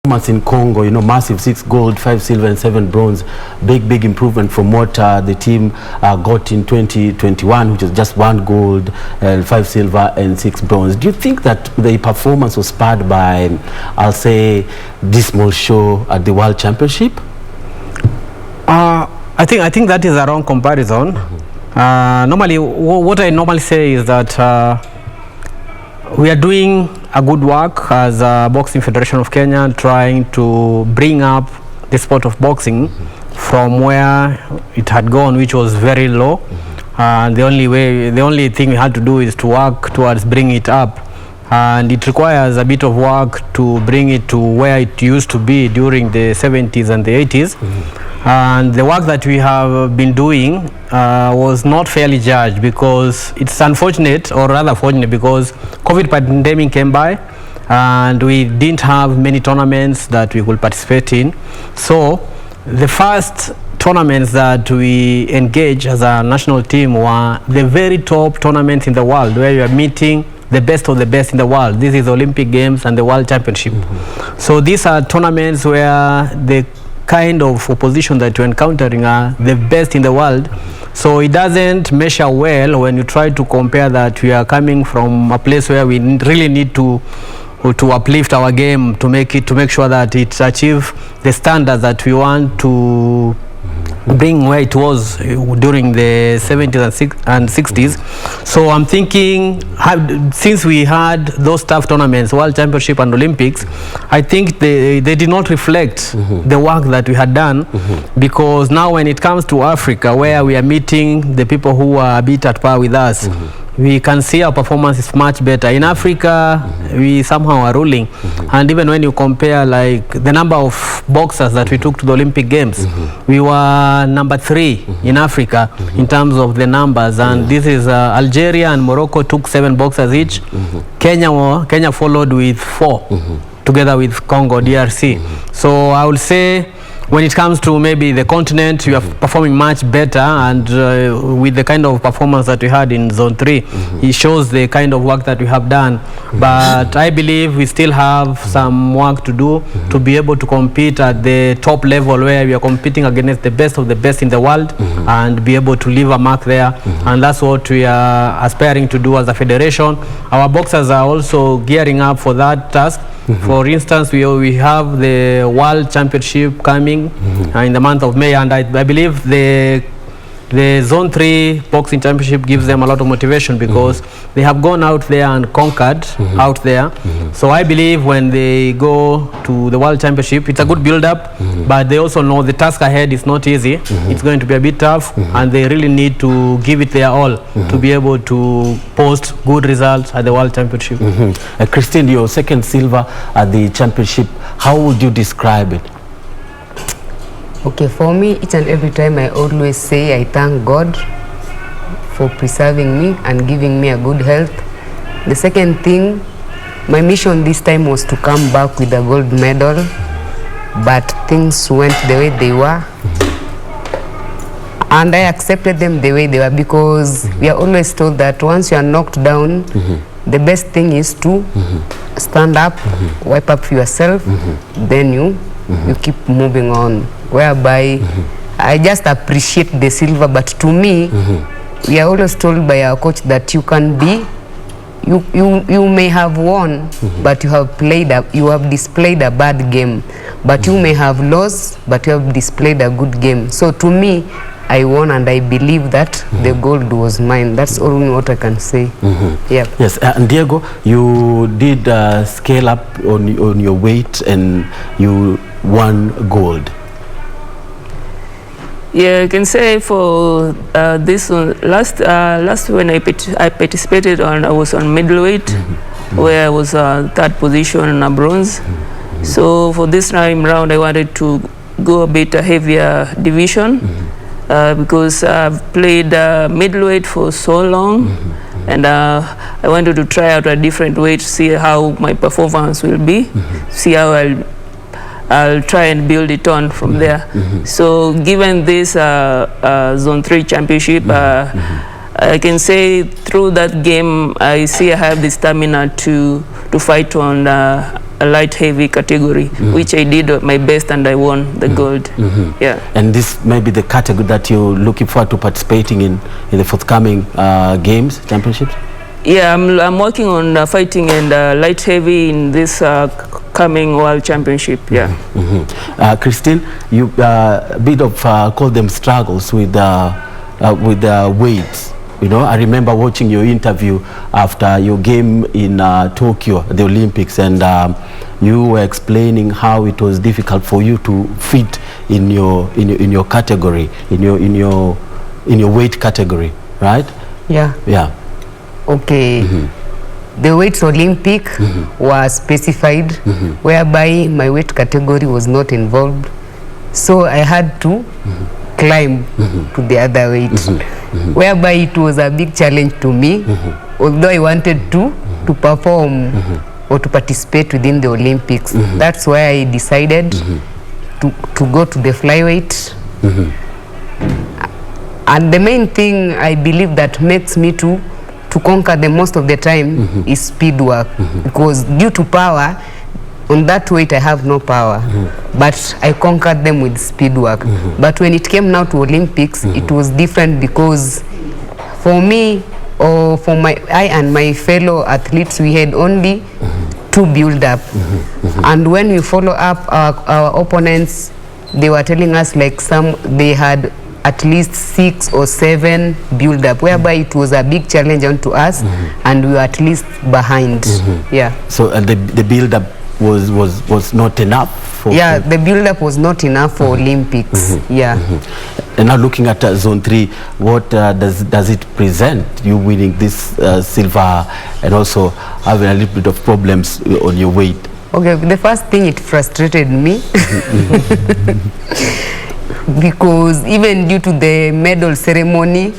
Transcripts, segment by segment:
In Congo, you know, massive 6 gold, 5 silver and 7 bronze. Big improvement from what the team got in 2021, which was just 1 gold, 5 silver and 6 bronze. Do you think that the performance was spurred by, I'll say, dismal show at the World Championship? I think that is a wrong comparison. Normally, what I normally say is that we are doing a good work as a Boxing Federation of Kenya, trying to bring up the sport of boxing from where it had gone, which was very low. The only thing we had to do is to work towards bringing it up, and it requires a bit of work to bring it to where it used to be during the 70s and the 80s. And the work that we have been doing was not fairly judged, because it's unfortunate, or rather fortunate, because COVID pandemic came by and we didn't have many tournaments that we could participate in. So the first tournaments that we engaged as a national team were the very top tournaments in the world, where we are meeting the best of the best in the world. This is Olympic Games and the World Championship. So these are tournaments where the kind of opposition that you're encountering are the best in the world. So it doesn't measure well when you try to compare that we are coming from a place where we really need to uplift our game to make sure that it achieves the standards that we want to bring where it was during the 70s and 60s. So I'm thinking, since we had those tough tournaments, World Championship and Olympics, I think they did not reflect the work that we had done, because now when it comes to Africa, where we are meeting the people who are a bit at par with us, we can see our performance is much better. In Africa, we somehow are ruling. And even when you compare like the number of boxers that we took to the Olympic Games, we were number 3 in Africa in terms of the numbers. And this is Algeria and Morocco took 7 boxers each. Kenya followed with 4, together with Congo, DRC. So I would say, when it comes to maybe the continent, we are performing much better, and with the kind of performance that we had in Zone 3, it shows the kind of work that we have done. But I believe we still have some work to do to be able to compete at the top level, where we are competing against the best of the best in the world, and be able to leave a mark there. And that's what we are aspiring to do as a federation. Our boxers are also gearing up for that task. For instance, we have the World Championship coming in the month of May, and I believe the Zone 3 Boxing Championship gives them a lot of motivation, because they have gone out there and conquered out there. So I believe when they go to the World Championship, it's a good build-up, but they also know the task ahead is not easy. It's going to be a bit tough, and they really need to give it their all to be able to post good results at the World Championship. Christine, your second silver at the championship, how would you describe it? Okay, for me, each and every time I always say I thank God for preserving me and giving me a good health. The second thing, my mission this time was to come back with a gold medal, but things went the way they were. And I accepted them the way they were, because we are always told that once you are knocked down, the best thing is to stand up, wipe up yourself, then you keep moving on. Whereby I just appreciate the silver, but to me, we are always told by our coach that you can be, you may have won, but you have displayed a bad game. But you may have lost, but you have displayed a good game. So to me, I won, and I believe that the gold was mine. That's only what I can say. Yeah. Yes, and Diego, you did scale up on your weight, and you won gold. Yeah, I can say for this one, last when I participated on, I was on middleweight, where I was third position in a bronze. So for this time round, I wanted to go a bit heavier division, because I've played middleweight for so long, and I wanted to try out a different way to see how my performance will be, see how I'll try and build it on from there. So given this Zone 3 championship, I can say through that game, I see I have the stamina to fight on a light heavy category, which I did my best and I won the gold. Yeah. And this may be the category that you're looking forward to participating in the forthcoming games, championships? Yeah, I'm working on fighting and light heavy in this coming World Championship. Yeah. Christine, you a bit of call them struggles with weights. You know, I remember watching your interview after your game in Tokyo, the Olympics, and you were explaining how it was difficult for you to fit in your category, in your weight category, right? Yeah. Yeah. Okay. The weights Olympic was specified, whereby my weight category was not involved. So I had to climb to the other weight, whereby it was a big challenge to me, although I wanted to perform or to participate within the Olympics. That's why I decided to go to the flyweight. And the main thing I believe that makes me to conquer the most of the time is speed work, because due to power, on that weight I have no power, but I conquered them with speed work. But when it came now to Olympics, it was different, because for me, or for I and my fellow athletes, we had only 2 build up, and when we follow up our opponents, they were telling us like they had at least 6 or 7 build up, whereby it was a big challenge onto us, and we were at least behind. Yeah. So the build up was not enough for, yeah, the build up was not enough for Olympics. Yeah. And now looking at zone 3, what does it present, you winning this silver and also having a little bit of problems on your weight? Okay, the first thing, it frustrated me because even due to the medal ceremony,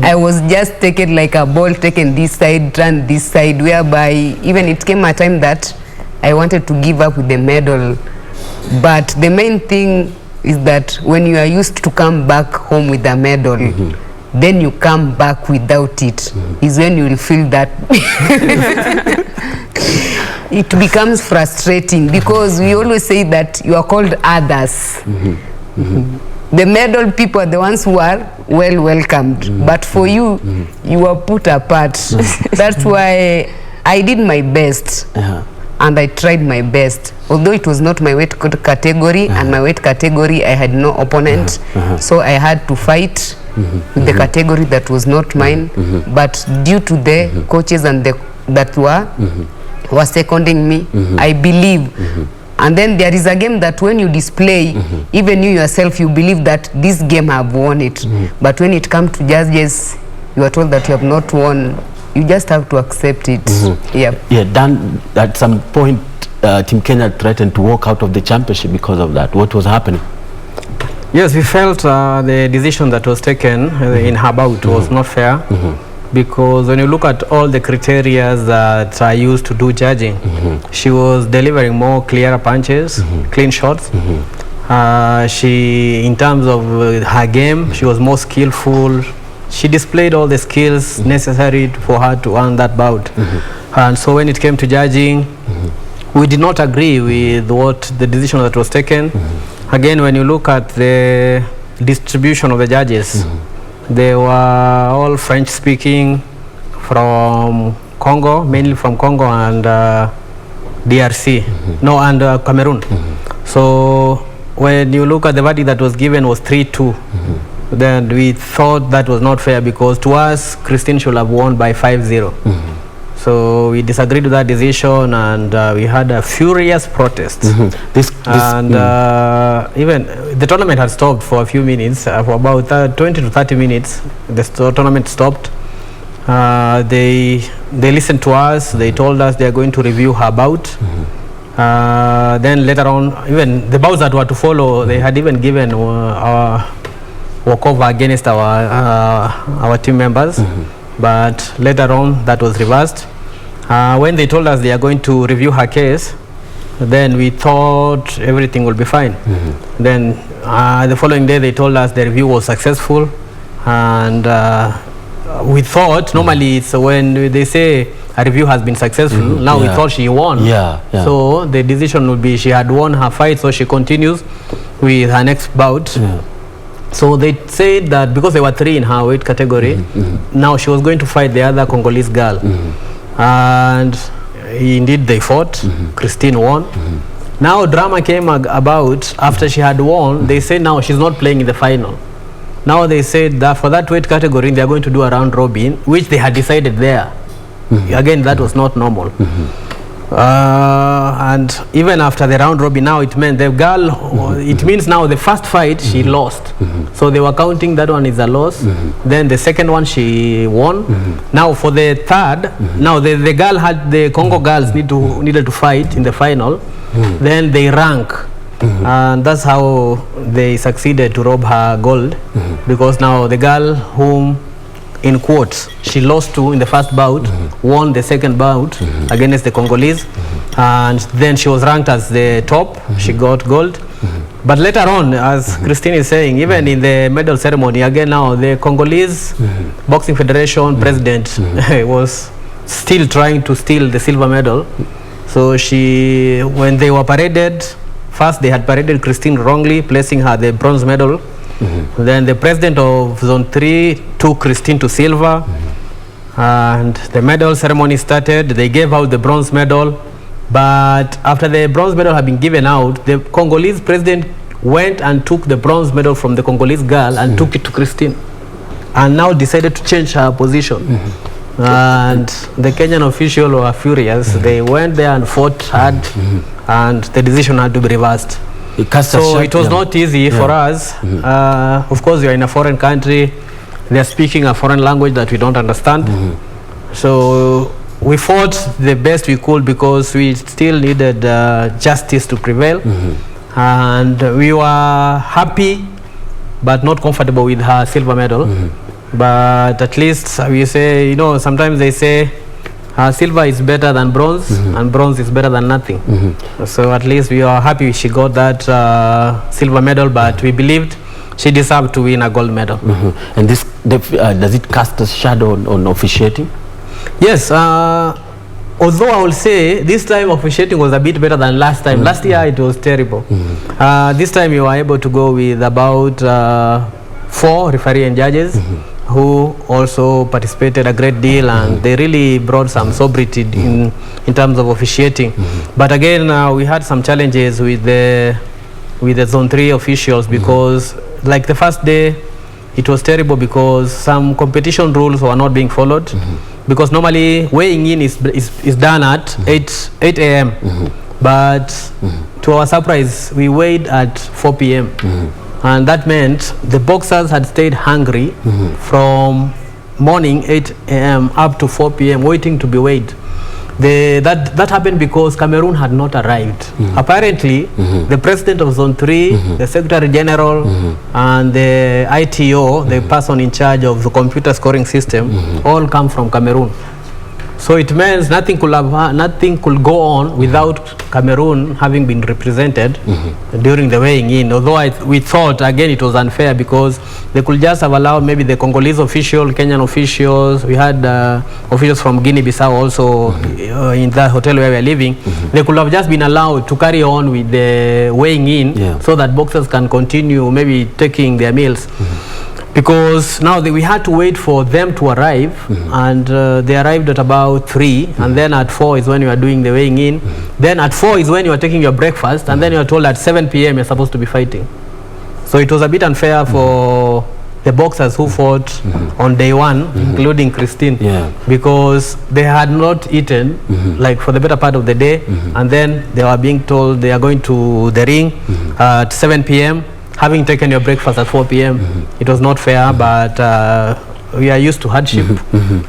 I was just taken like a ball, taken this side, turned this side, whereby even it came a time that I wanted to give up with the medal. But the main thing is that when you are used to come back home with a medal, then you come back without it, is when you will feel that it becomes frustrating, because we always say that you are called others. The medal people are the ones who are well welcomed, but for you, you are put apart. That's why I did my best. And I tried my best, although it was not my weight category, and my weight category I had no opponent, so I had to fight with the category that was not mine. But due to the coaches and that were seconding me, I believe. And then there is a game that when you display, even you yourself, you believe that this game have won it. But when it comes to judges, you are told that you have not won. You just have to accept it. Yeah. Dan, at some point, Team Kenya threatened to walk out of the championship because of that. What was happening? Yes, we felt the decision that was taken in her bout was not fair, because when you look at all the criteria that are used to do judging, she was delivering more clearer punches, clean shots. She, in terms of her game, she was more skillful. She displayed all the skills necessary for her to earn that bout. And so when it came to judging, we did not agree with the decision that was taken. Again, when you look at the distribution of the judges, they were all French speaking from Congo, mainly from Congo and DRC, and Cameroon. So when you look at the verdict that was given was 3-2. Then we thought that was not fair, because to us, Christine should have won by 5-0. So we disagreed with that decision, and we had a furious protest. Even the tournament had stopped for a few minutes, for about 20 to 30 minutes. The tournament stopped. They listened to us. They told us they are going to review her bout. Then later on, even the bouts that were to follow, they had even given our walkover against our team members, but later on that was reversed. When they told us they are going to review her case, then we thought everything will be fine. Then the following day they told us the review was successful, and we thought, normally it's when they say a review has been successful. Now we thought she won. So the decision would be she had won her fight, so she continues with her next bout. So they said that because there were 3 in her weight category, now she was going to fight the other Congolese girl. And indeed they fought. Christine won. Now drama came about after she had won. They said now she's not playing in the final. Now they said that for that weight category they are going to do a round robin, which they had decided there. Again, that was not normal. And even after the round robin, now it meant the girl, it means now the first fight she lost. So they were counting that one is a loss. Then the second one she won. Now for the third, now the girl had, the Congo girls needed to fight in the final. Then they rank. And that's how they succeeded to rob her gold. Because now the girl whom, in quotes, she lost to in the first bout, won the second bout against the Congolese, and then she was ranked as the top. She got gold. But later on, as Christine is saying, even in the medal ceremony, again now the Congolese Boxing Federation president was still trying to steal the silver medal. So when they were paraded, first they had paraded Christine wrongly, placing her the bronze medal. Then the president of Zone 3 took Christine to silver, and the medal ceremony started. They gave out the bronze medal, but after the bronze medal had been given out, the Congolese president went and took the bronze medal from the Congolese girl and took it to Christine, and now decided to change her position. And the Kenyan officials were furious. They went there and fought hard, and the decision had to be reversed. So it was not easy for us. Of course, we are in a foreign country. They are speaking a foreign language that we don't understand. So we fought the best we could because we still needed justice to prevail. And we were happy but not comfortable with her silver medal. But at least we say, sometimes they say silver is better than bronze, and bronze is better than nothing. So at least we are happy she got that silver medal, but we believed she deserved to win a gold medal. And this does it cast a shadow on officiating? Yes, although I will say this time officiating was a bit better than last time. Last year it was terrible. This time you were able to go with about 4 referee and judges who also participated a great deal, and they really brought some sobriety in terms of officiating. But again, we had some challenges with the Zone 3 officials because like the first day it was terrible because some competition rules were not being followed. Because normally weighing in is done at 8 a.m. But to our surprise, we weighed at 4 p.m. And that meant the boxers had stayed hungry from morning 8 a.m. up to 4 p.m. waiting to be weighed. That happened because Cameroon had not arrived. Apparently, the president of Zone 3, the Secretary General, and the ITO, the person in charge of the computer scoring system, all come from Cameroon. So it means nothing could go on without Cameroon having been represented during the weighing in. Although we thought again it was unfair because they could just have allowed maybe the Congolese official, Kenyan officials. We had officials from Guinea-Bissau also in the hotel where we are living. They could have just been allowed to carry on with the weighing in so that boxers can continue maybe taking their meals. Because now we had to wait for them to arrive, and they arrived at about 3, and then at 4 is when you are doing the weighing in. Then at 4 is when you are taking your breakfast, and then you are told at 7 p.m. you're supposed to be fighting. So it was a bit unfair for the boxers who fought on day 1, including Christine, because they had not eaten like for the better part of the day, and then they were being told they are going to the ring at 7 p.m. having taken your breakfast at 4 p.m. It was not fair, but we are used to hardship,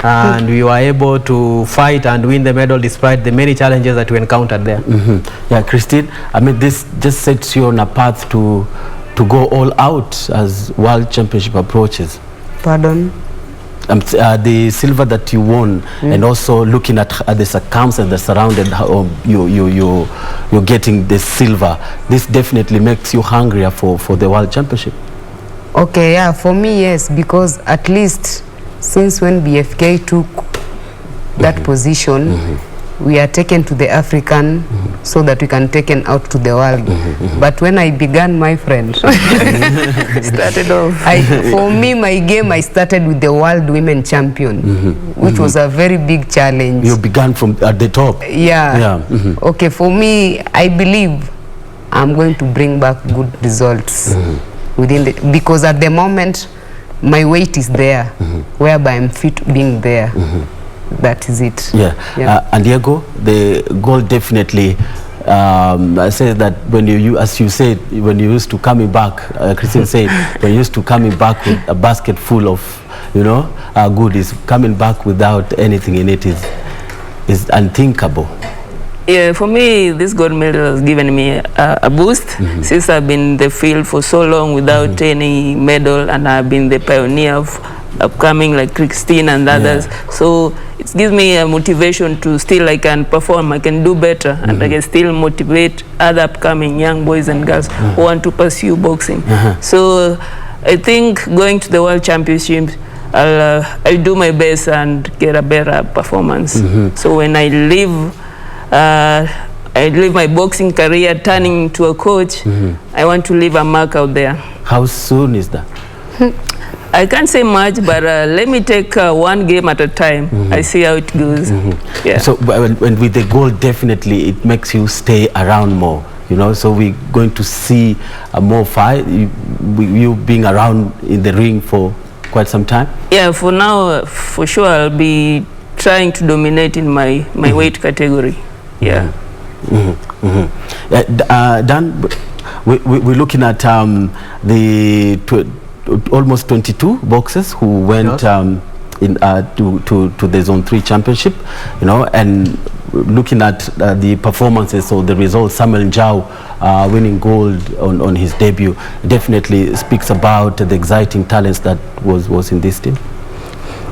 and we were able to fight and win the medal despite the many challenges that we encountered there. Yeah, Christine, I mean, this just sets you on a path to go all out as World Championship approaches. Pardon? The silver that you won, and also looking at the circumstances that surrounded how you're getting the silver, this definitely makes you hungrier for the World Championship. Okay, yeah, for me, yes, because at least since when BFK took that position, we are taken to the African so that we can taken out to the world. But when I began, my friend, Started off. for me, my game, I started with the world women champion, which was a very big challenge. You began from at the top. Yeah. Okay, for me, I believe I'm going to bring back good results within the, because at the moment, my weight is there, whereby I'm fit being there. That is it. And Diego, the goal definitely says that when you, as you said, when you used to coming back, Christine said, when you used to coming back with a basket full of, goodies, coming back without anything in it is unthinkable. Yeah, for me, this gold medal has given me a boost since I've been in the field for so long without any medal, and I've been the pioneer of upcoming like Christine and others. So it gives me a motivation to still I can perform, I can do better, and I can still motivate other upcoming young boys and girls who want to pursue boxing. So I think going to the World Championships, I'll do my best and get a better performance. So when I leave my boxing career turning into a coach, I want to leave a mark out there. How soon is that? I can't say much, but let me take one game at a time. I see how it goes. Yeah. So when with the goal, definitely it makes you stay around more. So we're going to see a more fight. You being around in the ring for quite some time. Yeah, for now, for sure, I'll be trying to dominate in my weight category. Yeah. Dan, we're looking at the almost 22 boxers who went to the Zone 3 Championship, and looking at the performances or the results. Samuel Njau winning gold on his debut definitely speaks about the exciting talents that was in this team.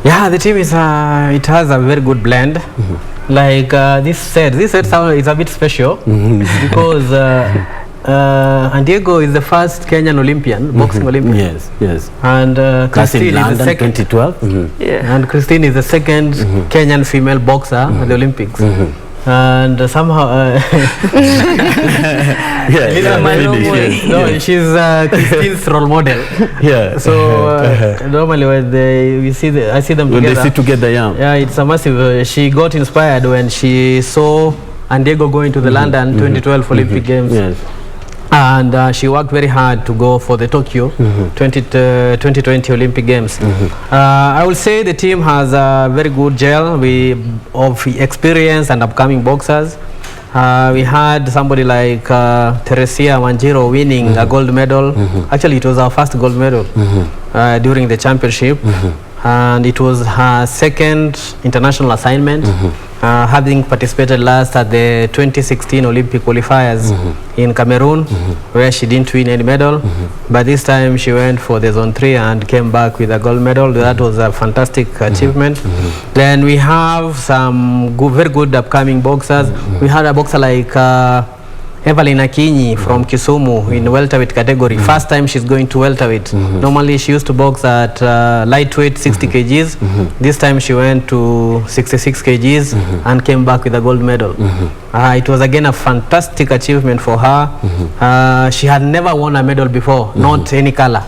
Yeah, the team is it has a very good blend. Like this set is a bit special because Diego is the first Kenyan Olympian, boxing Olympian. Yes. And Christine is the second. 2012. And Christine is the second Kenyan female boxer at the Olympics. And somehow, she's Christine's role model. So normally when I see them together. When they sit together, it's a massive. She got inspired when she saw Diego going to the London 2012 Olympic Games. And she worked very hard to go for the Tokyo 2020 Olympic Games. I will say the team has a very good gel of experienced and upcoming boxers. We had somebody like Teresia Wanjiro winning a gold medal. Actually, it was our first gold medal during the championship. And it was her second international assignment, having participated last at the 2016 Olympic qualifiers in Cameroon, where she didn't win any medal. But this time she went for the Zone 3 and came back with a gold medal. That was a fantastic achievement. Then we have some very good upcoming boxers. We had a boxer like Evelyn Akinyi from Kisumu in welterweight category. First time she's going to welterweight. Normally she used to box at lightweight 60 kgs. This time she went to 66 kgs and came back with a gold medal. It was again a fantastic achievement for her. She had never won a medal before, not any color,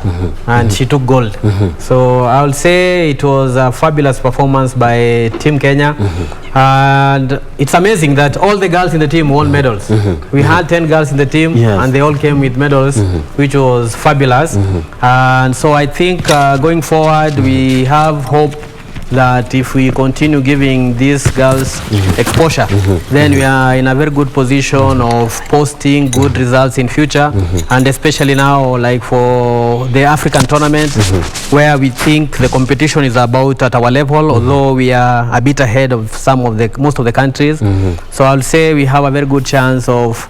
and she took gold. So I will say it was a fabulous performance by Team Kenya. And it's amazing that all the girls in the team won medals. We had 10 girls in the team, and they all came with medals, which was fabulous. And so I think going forward, we have hope that if we continue giving these girls exposure, then we are in a very good position of posting good results in future, and especially now, like for the African tournament, where we think the competition is about at our level, although we are a bit ahead of most of the countries. So I'll say we have a very good chance of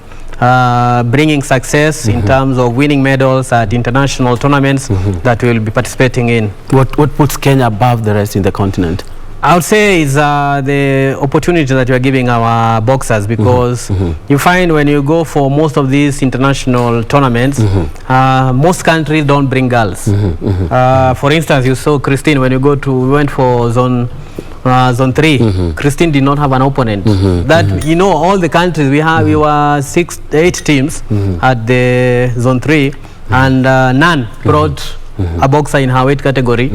bringing success in terms of winning medals at international tournaments that we will be participating in. What puts Kenya above the rest in the continent? I would say is the opportunity that we are giving our boxers, because you find when you go for most of these international tournaments, most countries don't bring girls. For instance, you saw Christine when we went for Zone Zone 3, Christine did not have an opponent. That you know, all the countries we have, we were 8 teams at the Zone 3, and none brought a boxer in her weight category.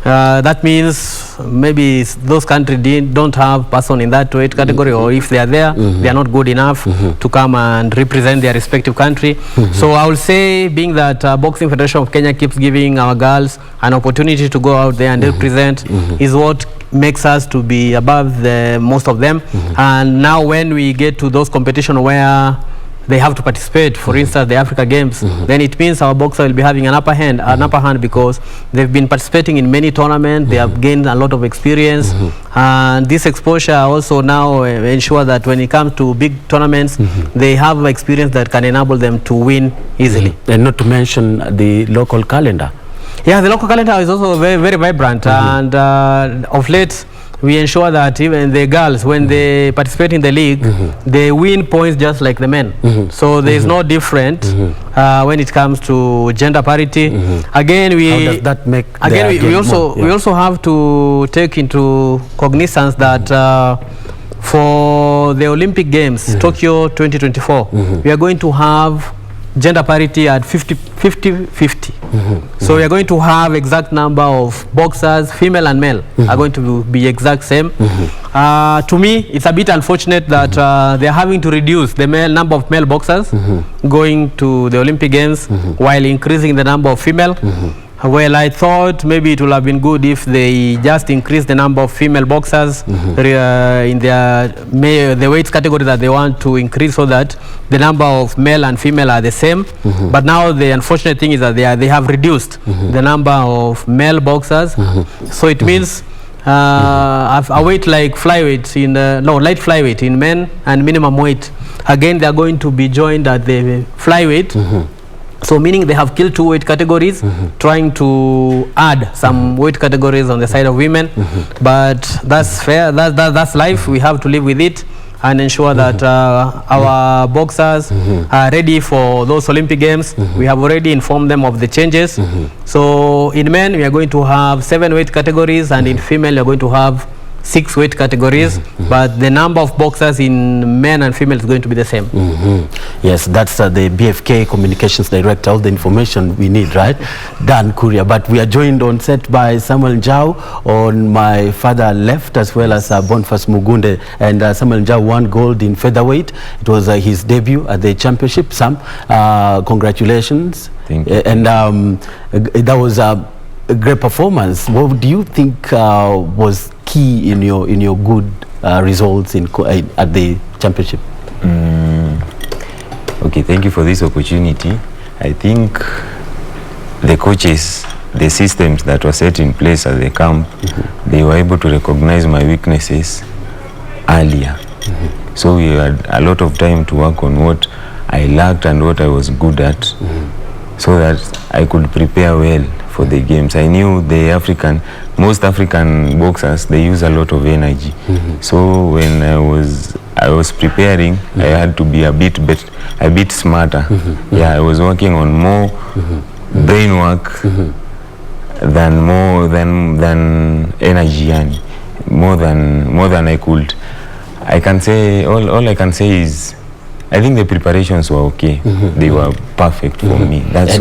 That means maybe those countries don't have person in that weight category, or if they are there, they are not good enough to come and represent their respective country. So I will say, being that Boxing Federation of Kenya keeps giving our girls an opportunity to go out there and represent, is what makes us to be above the most of them. And now when we get to those competitions where they have to participate, for instance the Africa Games, then it means our boxer will be having an upper hand because they've been participating in many tournaments, they have gained a lot of experience, and this exposure also now ensure that when it comes to big tournaments, they have experience that can enable them to win easily. And not to mention the local calendar. Yeah, the local calendar is also very, very vibrant, and of late we ensure that even the girls, when they participate in the league, they win points just like the men. So there is no different when it comes to gender parity. Again, how does that make we also have to take into cognizance that for the Olympic Games, Tokyo 2024, we are going to have gender parity at 50-50. So we are going to have exact number of boxers, female and male, are going to be exact same. To me, it's a bit unfortunate that they are having to reduce the number of male boxers going to the Olympic Games while increasing the number of female. Well, I thought maybe it would have been good if they just increase the number of female boxers in the weight category that they want to increase, so that the number of male and female are the same. But now the unfortunate thing is that they have reduced the number of male boxers. So it means a weight like flyweight light flyweight in men and minimum weight, again they are going to be joined at the flyweight. So meaning they have killed 2 weight categories, trying to add some weight categories on the side of women. But that's fair, that's life, we have to live with it and ensure that our boxers are ready for those Olympic Games. We have already informed them of the changes. So in men we are going to have 7 weight categories, and in female we are going to have 6 weight categories, but the number of boxers in men and female is going to be the same. Yes, that's the BFK Communications Director, all the information we need, right? Dan Kuria. But we are joined on set by Samuel Njau on my further left, as well as Boniface Mugunde. And Samuel Njau won gold in featherweight. It was his debut at the championship. Sam, congratulations. Thank you. And that was a great performance. What do you think was key in your good results at the championship? Okay, thank you for this opportunity. I think the coaches, the systems that were set in place at the camp, they were able to recognize my weaknesses earlier. So we had a lot of time to work on what I lacked and what I was good at, so that I could prepare well for the games. I knew most African boxers, they use a lot of energy. So when I was preparing, I had to be a bit smarter. Yeah, I was working on more brain work than energy, and more than I could. I can say all I can say is, I think the preparations were okay. They were perfect for me. That's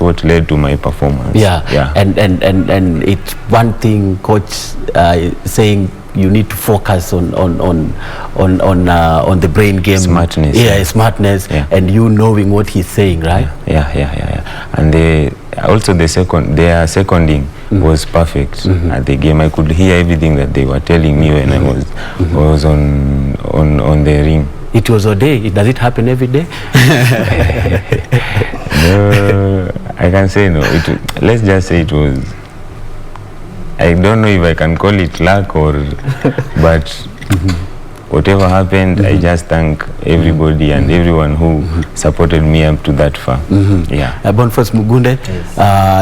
what led to my performance. Yeah. And it's one thing, coach saying you need to focus on the brain game. Smartness. Yeah, smartness, and you knowing what he's saying, right? Yeah. And also their seconding was perfect at the game. I could hear everything that they were telling me when I was on the ring. It was a day. Does it happen every day? No, I can say no. Let's just say it was. I don't know if I can call it luck but whatever happened, I just thank everybody and everyone who supported me up to that far. Yeah. Boniface Mugunde,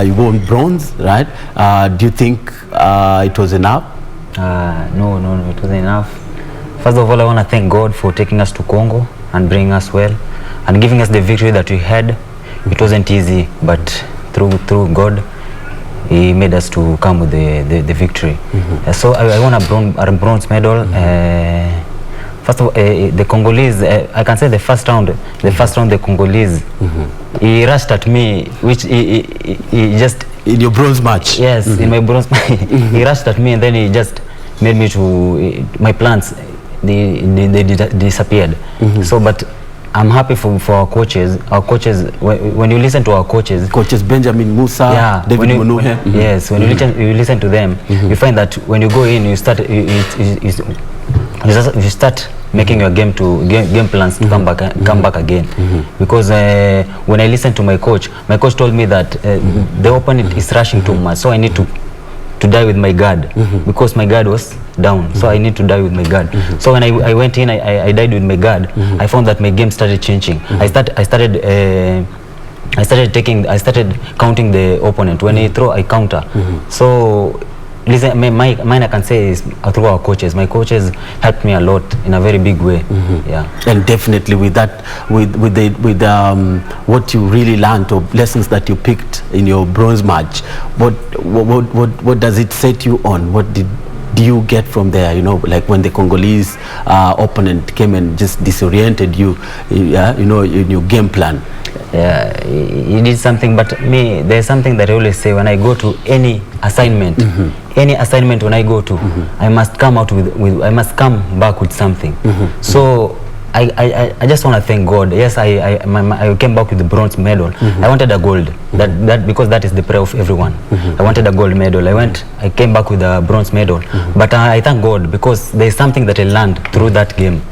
you won bronze, right? Do you think it was enough? No, it wasn't enough. First of all, I want to thank God for taking us to Congo and bringing us well and giving us the victory that we had. It wasn't easy, but through God, he made us to come with the victory. So I won a bronze medal. First of all, the Congolese, I can say the first round, the Congolese, he rushed at me, which he just... In your bronze match? Yes, in my bronze match. He rushed at me and then he just made me to... My plans, they disappeared. So, but I'm happy for our coaches. Our coaches, when you listen to our coaches... Coaches Benjamin Musa, yeah, David Munuhe. Yes, when you listen to them, you find that when you go in, you start... You start making your game plans to come back again. Because when I listened to my coach told me that the opponent is rushing too much, so I need to die with my guard, because my guard was down. So I need to die with my guard. So when I went in, I died with my guard. I found that my game started changing. I started counting the opponent. When he throw, I counter. So listen, mine I can say is through our coaches. My coaches helped me a lot in a very big way. Yeah. And definitely with that, with what you really learned, or lessons that you picked in your bronze match, what does it set you on? What do you get from there? You know, like when the Congolese opponent came and just disoriented you, you know, in your game plan. Yeah, he did something, but me, there's something that I always say when I go to any assignment. Any assignment when I go to, I must come out I must come back with something. So I just want to thank God. Yes, I came back with the bronze medal. I wanted a gold. That because that is the prayer of everyone. I wanted a gold medal. I came back with a bronze medal. But I thank God because there is something that I learned through that game.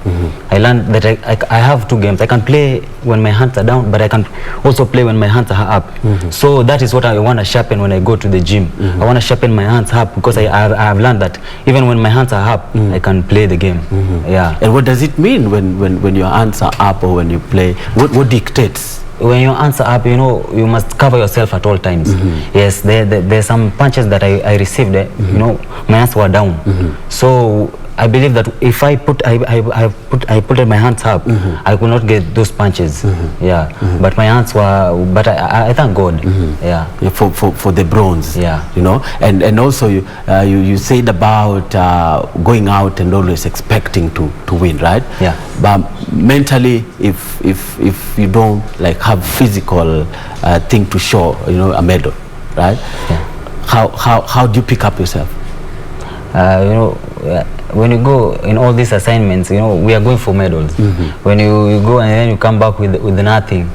I learned that I have two games. I can play when my hands are down, but I can also play when my hands are up. So that is what I want to sharpen when I go to the gym. I want to sharpen my hands up because I have learned that even when my hands are up, I can play the game. Yeah. And what does it mean when your hands are up or when you play? What dictates? When your hands are up, you know, you must cover yourself at all times. Yes, there's some punches that I received, you know, my hands were down. So I believe that if I put my hands up, I could not get those punches. Yeah, but my hands were. But I thank God. Yeah, for the bronze. Yeah, you know, and also you said about going out and always expecting to win, right? Yeah. But mentally, if you don't like have physical thing to show, you know, a medal, right? Yeah. How do you pick up yourself? You know, when you go in all these assignments, you know, we are going for medals. When you go and then you come back with nothing,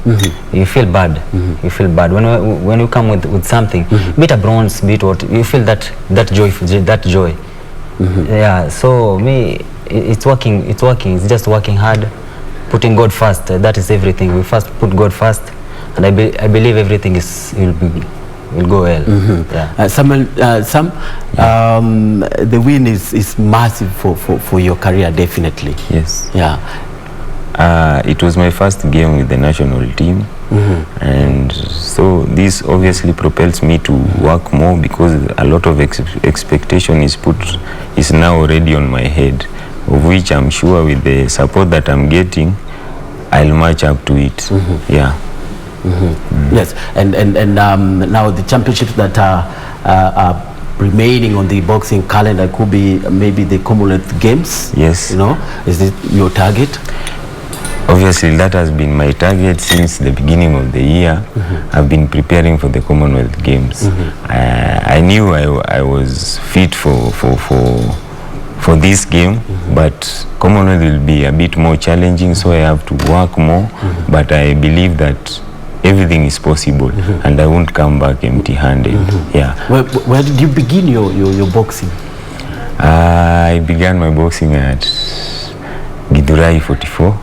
you feel bad. You feel bad. When you come with something, be it a bronze, be it what, you feel that joy. Yeah. So me, it's working. It's just working hard, putting God first. That is everything. We first put God first, and I believe everything will go well. Yeah. The win is massive for your career, definitely. Yes. Yeah. It was my first game with the national team, and so this obviously propels me to work more because a lot of expectation is now already on my head, of which I'm sure with the support that I'm getting, I'll match up to it. Yeah. Yes, and now the championships that are remaining on the boxing calendar could be maybe the Commonwealth Games. Yes. You know, is it your target? Obviously, that has been my target since the beginning of the year. I've been preparing for the Commonwealth Games. I knew I was fit for this game, but Commonwealth will be a bit more challenging, so I have to work more. But I believe that everything is possible, and I won't come back empty-handed. Yeah. Where did you begin your boxing? I began my boxing at Githurai 44.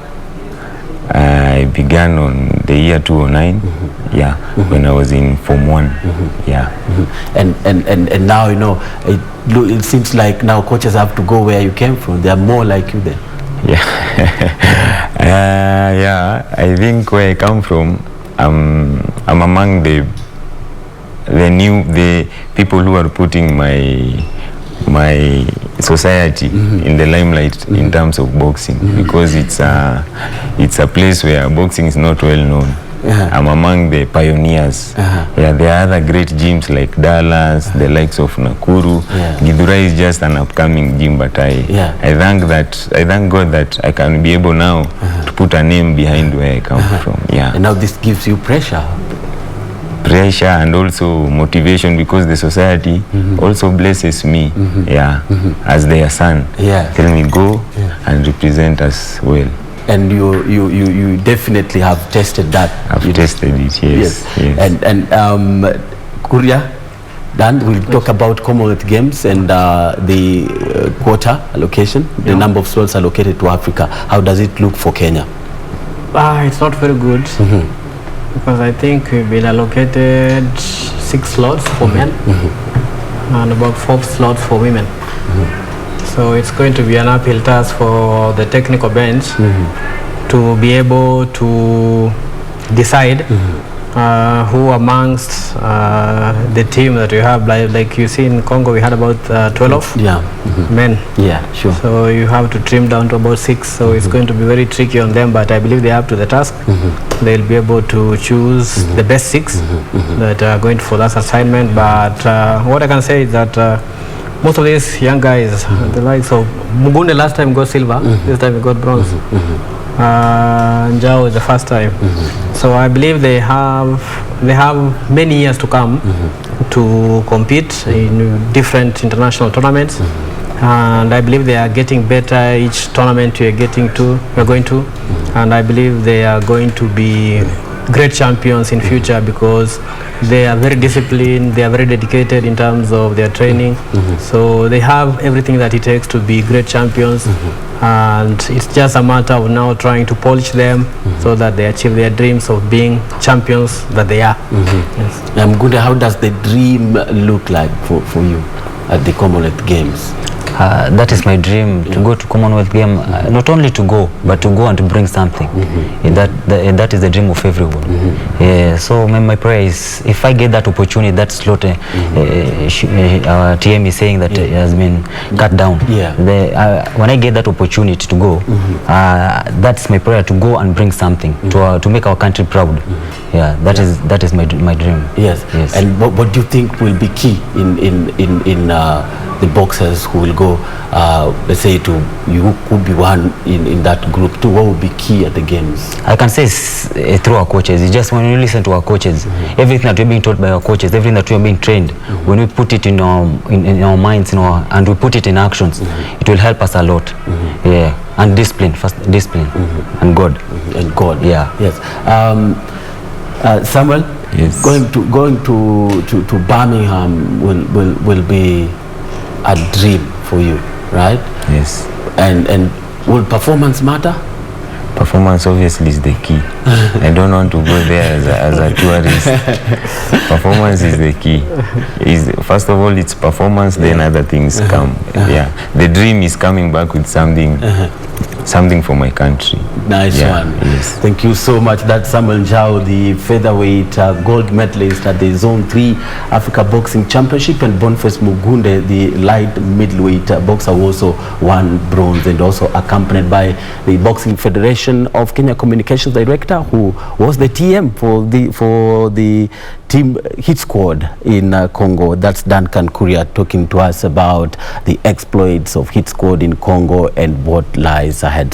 I began on the year 2009. Yeah, when I was in Form 1. Yeah. And now, you know, it seems like now coaches have to go where you came from. They are more like you there. Yeah. Yeah. I think where I come from, I'm among the people who are putting my society in the limelight in terms of boxing, because it's a place where boxing is not well known. I'm among the pioneers. Yeah, there are other great gyms like Dallas, the likes of Nakuru. Githurai is just an upcoming gym, but I thank God that I can be able now to put a name behind where I come from. Yeah. And now this gives you pressure. Pressure and also motivation, because the society also blesses me, as their son. Tell me go and represent us well. And you definitely have tested that. I've tested it, yes. And Kuria, Dan, we'll talk about Commonwealth Games and the quota allocation, the number of slots allocated to Africa. How does it look for Kenya? It's not very good. Because I think we've been allocated 6 slots for men and about 4 slots for women. So it's going to be an uphill task for the technical bench to be able to decide who amongst the team that we have, like you see in Congo, we had about 12 men. So you have to trim down to about 6. So it's going to be very tricky on them, but I believe they're up to the task. They'll be able to choose the best 6 that are going for that assignment. But what I can say is that most of these young guys, the likes of Mugunde last time got silver, this time he got bronze. Njao is the first time. So I believe they have many years to come to compete in different international tournaments, and I believe they are getting better each tournament we are going to, and I believe they are going to be great champions in future, because they are very disciplined, they are very dedicated in terms of their training. So they have everything that it takes to be great champions, and it's just a matter of now trying to polish them so that they achieve their dreams of being champions that they are. Mgunde, how does the dream look like for you at the Commonwealth Games? That is my dream, to go to Commonwealth Game, not only to go, but to go and to bring something. That is the dream of everyone. So my prayer is, if I get that opportunity, that slot, our TM is saying that it has been cut down. When I get that opportunity to go, that's my prayer, to go and bring something, to make our country proud. That is my dream. Yes. And what do you think will be key in the boxers who will go, let's say, you could be one in that group too? What would be key at the games? I can say through our coaches. It's just when you listen to our coaches, everything that we're being taught by our coaches, everything that we're being trained, when we put it in our minds, and we put it in actions, it will help us a lot. And discipline, first discipline, and God. And God. Yes. Samuel, going to Birmingham will be a dream for you, right? Yes. And will performance matter? Performance obviously is the key. I don't want to go there as a tourist. Performance is the key. First of all, it's performance, then other things come. The dream is coming back with something for my country. Nice one. Yes. Thank you so much. That's Samuel Njao, the featherweight gold medalist at the Zone 3 Africa Boxing Championship, and Boniface Mugunde, the light middleweight boxer, who also won bronze, and also accompanied by the Boxing Federation of Kenya Communications Director, who was the TM for the team hit squad in Congo. That's Duncan Kuria talking to us about the exploits of hit squad in Congo and what lies ahead.